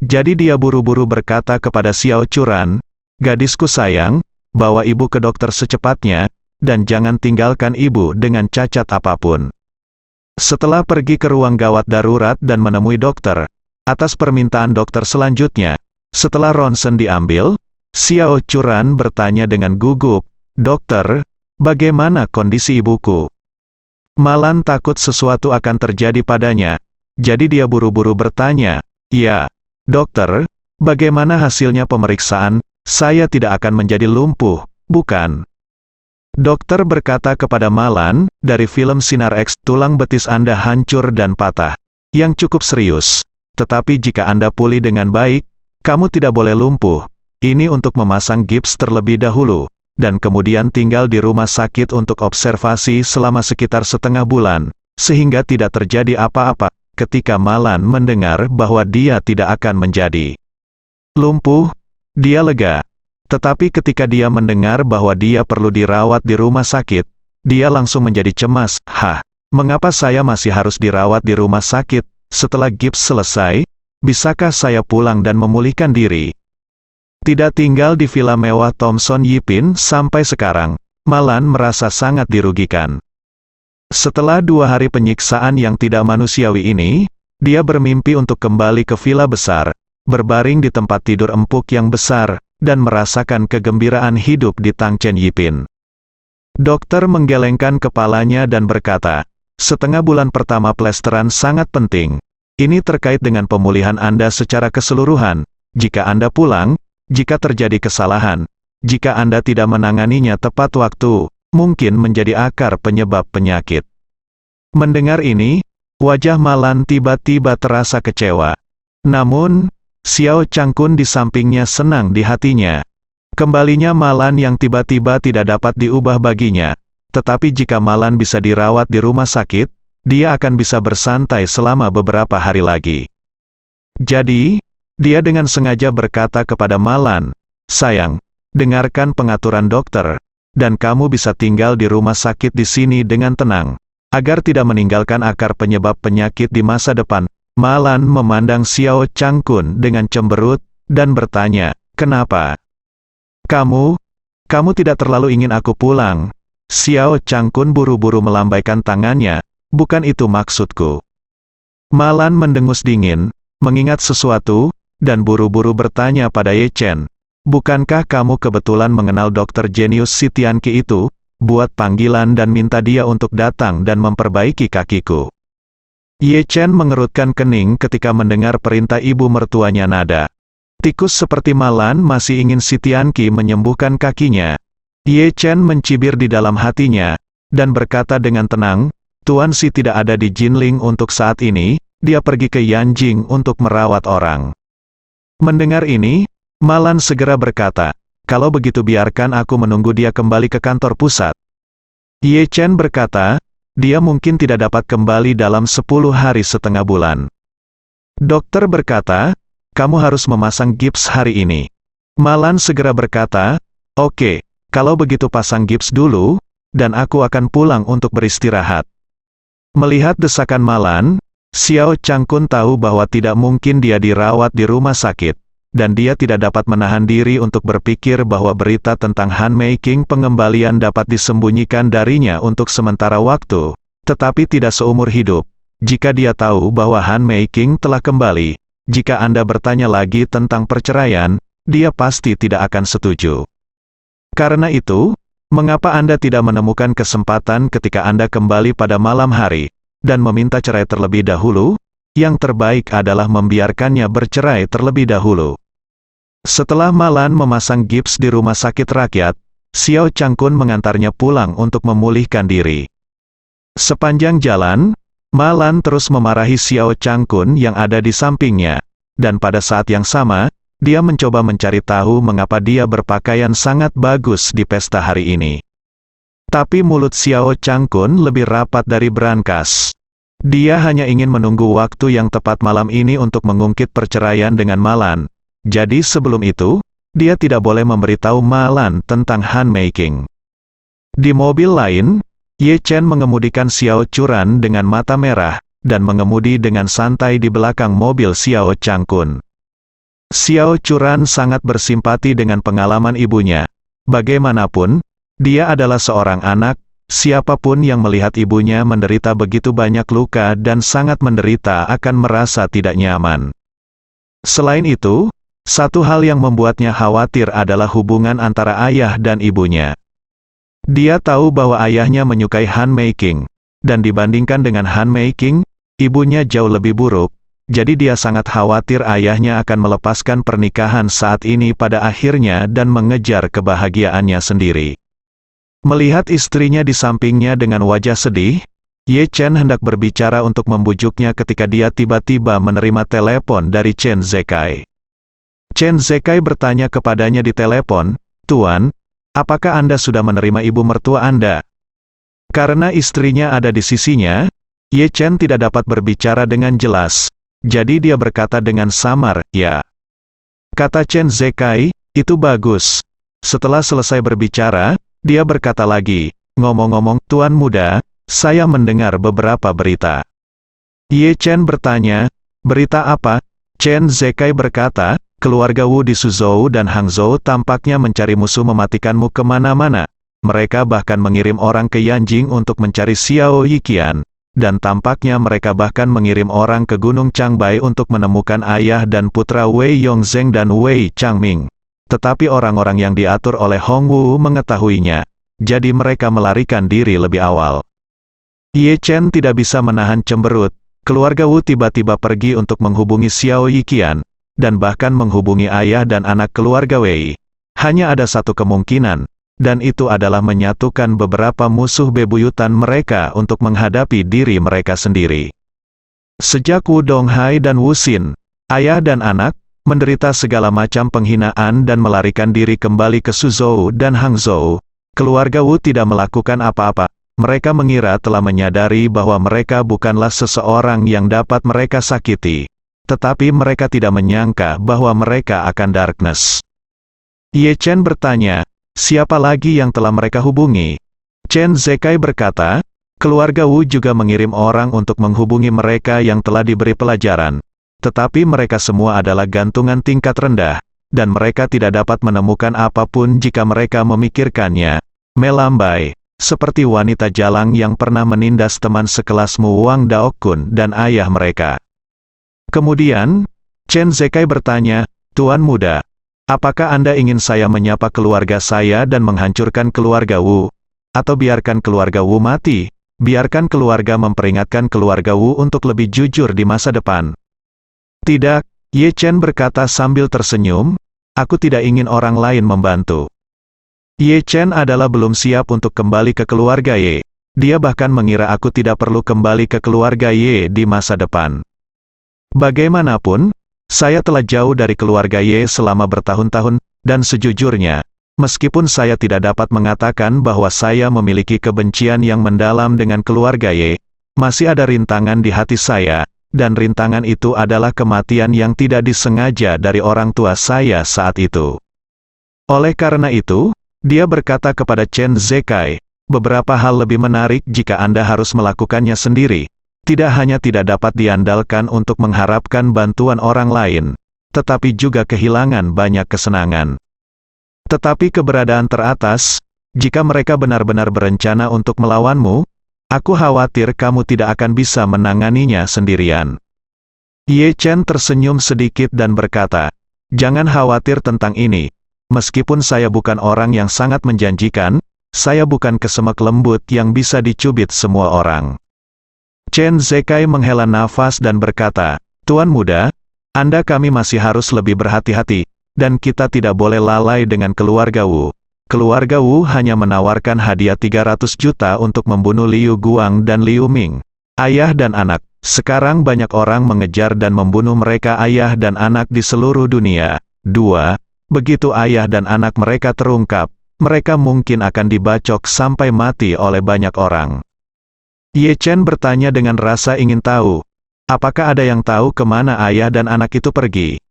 Jadi dia buru-buru berkata kepada Xiao Churan, "Gadisku sayang, bawa ibu ke dokter secepatnya, dan jangan tinggalkan ibu dengan cacat apapun." Setelah pergi ke ruang gawat darurat dan menemui dokter, atas permintaan dokter selanjutnya, setelah ronsen diambil, Xiao Churan bertanya dengan gugup, "Dokter, bagaimana kondisi ibuku?" Malan takut sesuatu akan terjadi padanya, jadi dia buru-buru bertanya, "Ya, dokter, bagaimana hasilnya pemeriksaan? Saya tidak akan menjadi lumpuh, bukan?" Dokter berkata kepada Malan, "Dari film Sinar X, tulang betis Anda hancur dan patah. Yang cukup serius. Tetapi jika Anda pulih dengan baik, kamu tidak boleh lumpuh. Ini untuk memasang gips terlebih dahulu, dan kemudian tinggal di rumah sakit untuk observasi selama sekitar setengah bulan, sehingga tidak terjadi apa-apa." Ketika Malan mendengar bahwa dia tidak akan menjadi lumpuh, dia lega. Tetapi ketika dia mendengar bahwa dia perlu dirawat di rumah sakit, dia langsung menjadi cemas. Mengapa saya masih harus dirawat di rumah sakit? Setelah gips selesai, bisakah saya pulang dan memulihkan diri?" Tidak tinggal di villa mewah Thomson Yipin sampai sekarang, Malan merasa sangat dirugikan. Setelah 2 hari penyiksaan yang tidak manusiawi ini, dia bermimpi untuk kembali ke villa besar, berbaring di tempat tidur empuk yang besar, dan merasakan kegembiraan hidup di Tangchen Yipin. Dokter menggelengkan kepalanya dan berkata, "Setengah bulan pertama plesteran sangat penting. Ini terkait dengan pemulihan Anda secara keseluruhan. Jika Anda pulang, jika terjadi kesalahan, jika Anda tidak menanganinya tepat waktu, mungkin menjadi akar penyebab penyakit. Mendengar ini, wajah Malan tiba-tiba terasa kecewa. Namun, Xiao Changkun di sampingnya senang di hatinya. Kembalinya Malan yang tiba-tiba tidak dapat diubah baginya. Tetapi jika Malan bisa dirawat di rumah sakit, dia akan bisa bersantai selama beberapa hari lagi. Jadi, dia dengan sengaja berkata kepada Malan, "Sayang, dengarkan pengaturan dokter, dan kamu bisa tinggal di rumah sakit di sini dengan tenang, agar tidak meninggalkan akar penyebab penyakit di masa depan." Malan memandang Xiao Changkun dengan cemberut, dan bertanya, "Kenapa? Kamu tidak terlalu ingin aku pulang?" Xiao Changkun buru-buru melambaikan tangannya, "Bukan itu maksudku." Malan mendengus dingin, mengingat sesuatu, dan buru-buru bertanya pada Ye Chen, "Bukankah kamu kebetulan mengenal dokter jenius si Tianqi itu? Buat panggilan dan minta dia untuk datang dan memperbaiki kakiku." Ye Chen mengerutkan kening ketika mendengar perintah ibu mertuanya nada. Tikus seperti Malan masih ingin si Tianqi menyembuhkan kakinya. Ye Chen mencibir di dalam hatinya, dan berkata dengan tenang, "Tuan Si tidak ada di Jinling untuk saat ini, dia pergi ke Yanjing untuk merawat orang." Mendengar ini, Malan segera berkata, "Kalau begitu biarkan aku menunggu dia kembali ke kantor pusat." Ye Chen berkata, "Dia mungkin tidak dapat kembali dalam 10 hari setengah bulan." Dokter berkata, "Kamu harus memasang gips hari ini." Malan segera berkata, "Oke, kalau begitu pasang gips dulu, dan aku akan pulang untuk beristirahat." Melihat desakan Malan, Xiao Changkun tahu bahwa tidak mungkin dia dirawat di rumah sakit, dan dia tidak dapat menahan diri untuk berpikir bahwa berita tentang Han Meiking pengembalian dapat disembunyikan darinya untuk sementara waktu, tetapi tidak seumur hidup. Jika dia tahu bahwa Han Meiking telah kembali, jika Anda bertanya lagi tentang perceraian, dia pasti tidak akan setuju. Karena itu, mengapa Anda tidak menemukan kesempatan ketika Anda kembali pada malam hari, dan meminta cerai terlebih dahulu? Yang terbaik adalah membiarkannya bercerai terlebih dahulu. Setelah Malan memasang gips di rumah sakit rakyat, Xiao Changkun mengantarnya pulang untuk memulihkan diri. Sepanjang jalan, Malan terus memarahi Xiao Changkun yang ada di sampingnya, dan pada saat yang sama, dia mencoba mencari tahu mengapa dia berpakaian sangat bagus di pesta hari ini. Tapi mulut Xiao Changkun lebih rapat dari brankas. Dia hanya ingin menunggu waktu yang tepat malam ini untuk mengungkit perceraian dengan Malan. Jadi sebelum itu, dia tidak boleh memberitahu Malan tentang Han Meiking. Di mobil lain, Ye Chen mengemudikan Xiao Churan dengan mata merah, dan mengemudi dengan santai di belakang mobil Xiao Changkun. Xiao Churan sangat bersimpati dengan pengalaman ibunya. Bagaimanapun, dia adalah seorang anak, siapapun yang melihat ibunya menderita begitu banyak luka dan sangat menderita akan merasa tidak nyaman. Selain itu, satu hal yang membuatnya khawatir adalah hubungan antara ayah dan ibunya. Dia tahu bahwa ayahnya menyukai Han Meiking, dan dibandingkan dengan Han Meiking, ibunya jauh lebih buruk, jadi dia sangat khawatir ayahnya akan melepaskan pernikahan saat ini pada akhirnya dan mengejar kebahagiaannya sendiri. Melihat istrinya di sampingnya dengan wajah sedih, Ye Chen hendak berbicara untuk membujuknya ketika dia tiba-tiba menerima telepon dari Chen Zekai. Chen Zekai bertanya kepadanya di telepon, "Tuan, apakah Anda sudah menerima ibu mertua Anda?" Karena istrinya ada di sisinya, Ye Chen tidak dapat berbicara dengan jelas, jadi dia berkata dengan samar, "Ya." Kata Chen Zekai, "Itu bagus." Setelah selesai berbicara, dia berkata lagi, "Ngomong-ngomong, Tuan Muda, saya mendengar beberapa berita." Ye Chen bertanya, "Berita apa?" Chen Zekai berkata, "Keluarga Wu di Suzhou dan Hangzhou tampaknya mencari musuh mematikanmu kemana-mana. Mereka bahkan mengirim orang ke Yanjing untuk mencari Xiao Yiqian, dan tampaknya mereka bahkan mengirim orang ke Gunung Changbai untuk menemukan ayah dan putra Wei Yongzheng dan Wei Changming. Tetapi orang-orang yang diatur oleh Hong Wu mengetahuinya, jadi mereka melarikan diri lebih awal." Ye Chen tidak bisa menahan cemberut. Keluarga Wu tiba-tiba pergi untuk menghubungi Xiao Yiqian, dan bahkan menghubungi ayah dan anak keluarga Wei. Hanya ada satu kemungkinan, dan itu adalah menyatukan beberapa musuh bebuyutan mereka untuk menghadapi diri mereka sendiri. Sejak Wu Donghai dan Wu Xin, ayah dan anak, menderita segala macam penghinaan dan melarikan diri kembali ke Suzhou dan Hangzhou, keluarga Wu tidak melakukan apa-apa. Mereka mengira telah menyadari bahwa mereka bukanlah seseorang yang dapat mereka sakiti. Tetapi mereka tidak menyangka bahwa mereka akan darkness. Ye Chen bertanya, siapa lagi yang telah mereka hubungi? Chen Zekai berkata, keluarga Wu juga mengirim orang untuk menghubungi mereka yang telah diberi pelajaran. Tetapi mereka semua adalah gantungan tingkat rendah, dan mereka tidak dapat menemukan apapun jika mereka memikirkannya. Melambai, seperti wanita jalang yang pernah menindas teman sekelasmu Wang Daokun dan ayah mereka. Kemudian, Chen Zekai bertanya, Tuan Muda, apakah Anda ingin saya menyapa keluarga saya dan menghancurkan keluarga Wu? Atau biarkan keluarga Wu mati? Biarkan keluarga memperingatkan keluarga Wu untuk lebih jujur di masa depan. Tidak, Ye Chen berkata sambil tersenyum, aku tidak ingin orang lain membantu. Ye Chen adalah belum siap untuk kembali ke keluarga Ye. Dia bahkan mengira aku tidak perlu kembali ke keluarga Ye di masa depan. Bagaimanapun, saya telah jauh dari keluarga Ye selama bertahun-tahun, dan sejujurnya, meskipun saya tidak dapat mengatakan bahwa saya memiliki kebencian yang mendalam dengan keluarga Ye, masih ada rintangan di hati saya, dan rintangan itu adalah kematian yang tidak disengaja dari orang tua saya saat itu. Oleh karena itu, dia berkata kepada Chen Zekai, beberapa hal lebih menarik jika Anda harus melakukannya sendiri. Tidak hanya tidak dapat diandalkan untuk mengharapkan bantuan orang lain, tetapi juga kehilangan banyak kesenangan. Tetapi keberadaan teratas, jika mereka benar-benar berencana untuk melawanmu, aku khawatir kamu tidak akan bisa menanganinya sendirian. Ye Chen tersenyum sedikit dan berkata, jangan khawatir tentang ini. Meskipun saya bukan orang yang sangat menjanjikan, saya bukan kesemek lembut yang bisa dicubit semua orang. Chen Zekai menghela nafas dan berkata, Tuan Muda, Anda kami masih harus lebih berhati-hati, dan kita tidak boleh lalai dengan keluarga Wu. Keluarga Wu hanya menawarkan hadiah 300 juta untuk membunuh Liu Guang dan Liu Ming. Ayah dan anak, sekarang banyak orang mengejar dan membunuh mereka ayah dan anak di seluruh dunia. 2. Begitu ayah dan anak mereka terungkap, mereka mungkin akan dibacok sampai mati oleh banyak orang. Ye Chen bertanya dengan rasa ingin tahu, apakah ada yang tahu kemana ayah dan anak itu pergi?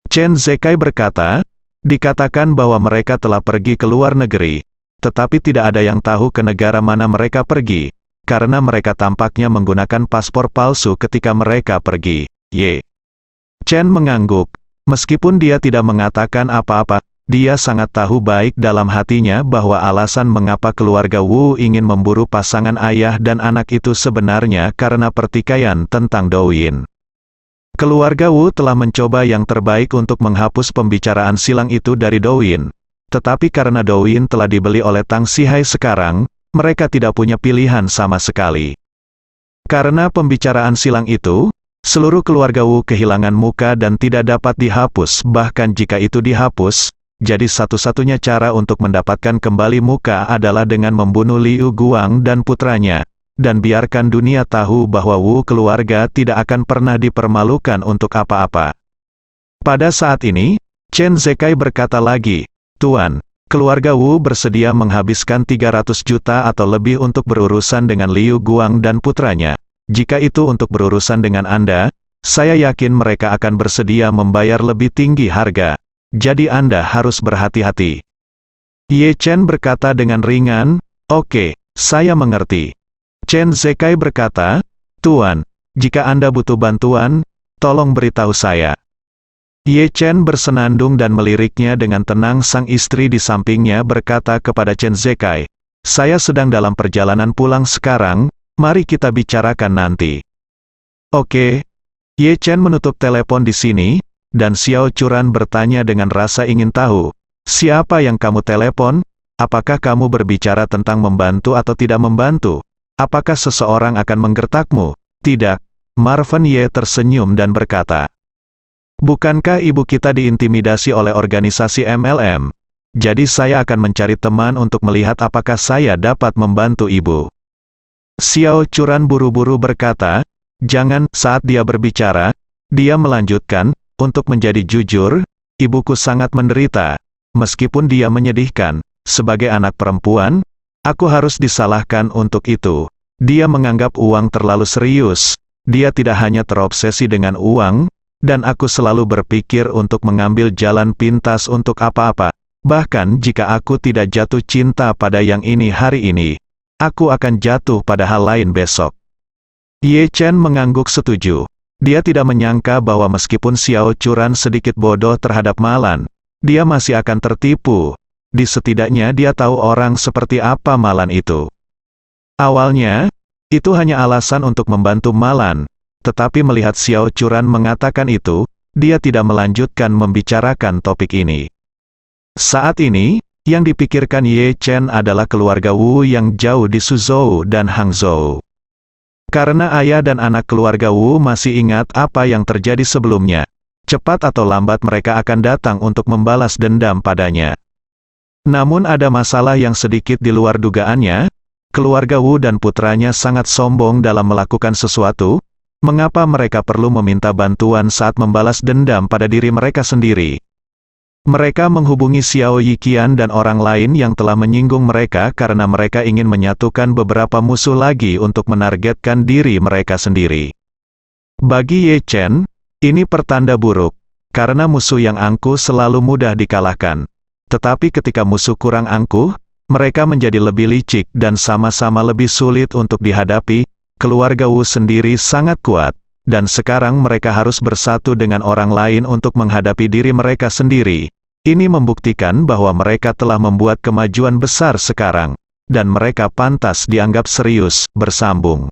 Chen Zekai berkata, dikatakan bahwa mereka telah pergi ke luar negeri, tetapi tidak ada yang tahu ke negara mana mereka pergi, karena mereka tampaknya menggunakan paspor palsu ketika mereka pergi. Ye Chen mengangguk, meskipun dia tidak mengatakan apa-apa. Dia sangat tahu baik dalam hatinya bahwa alasan mengapa keluarga Wu ingin memburu pasangan ayah dan anak itu sebenarnya karena pertikaian tentang Douyin. Keluarga Wu telah mencoba yang terbaik untuk menghapus pembicaraan silang itu dari Douyin. Tetapi karena Douyin telah dibeli oleh Tang Sihai sekarang, mereka tidak punya pilihan sama sekali. Karena pembicaraan silang itu, seluruh keluarga Wu kehilangan muka dan tidak dapat dihapus, bahkan jika itu dihapus, jadi satu-satunya cara untuk mendapatkan kembali muka adalah dengan membunuh Liu Guang dan putranya, dan biarkan dunia tahu bahwa Wu keluarga tidak akan pernah dipermalukan untuk apa-apa. Pada saat ini, Chen Zekai berkata lagi, Tuan, keluarga Wu bersedia menghabiskan 300 juta atau lebih untuk berurusan dengan Liu Guang dan putranya. Jika itu untuk berurusan dengan Anda, saya yakin mereka akan bersedia membayar lebih tinggi harga. Jadi Anda harus berhati-hati. Ye Chen berkata dengan ringan, oke, saya mengerti. Chen Zekai berkata, Tuan, jika Anda butuh bantuan, tolong beritahu saya. Ye Chen bersenandung dan meliriknya dengan tenang. Sang istri di sampingnya berkata kepada Chen Zekai, saya sedang dalam perjalanan pulang sekarang, mari kita bicarakan nanti. Oke. Ye Chen menutup telepon di sini, dan Xiao Churan bertanya dengan rasa ingin tahu, siapa yang kamu telepon? Apakah kamu berbicara tentang membantu atau tidak membantu? Apakah seseorang akan menggertakmu? Tidak. Marvin Ye tersenyum dan berkata, bukankah ibu kita diintimidasi oleh organisasi MLM? jadi saya akan mencari teman untuk melihat apakah saya dapat membantu ibu. Xiao Churan buru-buru berkata, jangan. Saat dia berbicara, dia melanjutkan, untuk menjadi jujur, ibuku sangat menderita. Meskipun dia menyedihkan, sebagai anak perempuan, aku harus disalahkan untuk itu. Dia menganggap uang terlalu serius. Dia tidak hanya terobsesi dengan uang, dan aku selalu berpikir untuk mengambil jalan pintas untuk apa-apa. Bahkan jika aku tidak jatuh cinta pada yang ini hari ini, aku akan jatuh pada hal lain besok. Ye Chen mengangguk setuju. Dia tidak menyangka bahwa meskipun Xiao Churan sedikit bodoh terhadap Malan, dia masih akan tertipu. Setidaknya dia tahu orang seperti apa Malan itu. Awalnya, itu hanya alasan untuk membantu Malan. Tetapi melihat Xiao Churan mengatakan itu, dia tidak melanjutkan membicarakan topik ini. Saat ini, yang dipikirkan Ye Chen adalah keluarga Wu yang jauh di Suzhou dan Hangzhou. Karena ayah dan anak keluarga Wu masih ingat apa yang terjadi sebelumnya, cepat atau lambat mereka akan datang untuk membalas dendam padanya. Namun ada masalah yang sedikit di luar dugaannya, keluarga Wu dan putranya sangat sombong dalam melakukan sesuatu. Mengapa mereka perlu meminta bantuan saat membalas dendam pada diri mereka sendiri? Mereka menghubungi Xiao Yiqian dan orang lain yang telah menyinggung mereka karena mereka ingin menyatukan beberapa musuh lagi untuk menargetkan diri mereka sendiri. Bagi Ye Chen, ini pertanda buruk, karena musuh yang angkuh selalu mudah dikalahkan. Tetapi ketika musuh kurang angkuh, mereka menjadi lebih licik dan sama-sama lebih sulit untuk dihadapi. Keluarga Wu sendiri sangat kuat, dan sekarang mereka harus bersatu dengan orang lain untuk menghadapi diri mereka sendiri. Ini membuktikan bahwa mereka telah membuat kemajuan besar sekarang, dan mereka pantas dianggap serius, bersambung.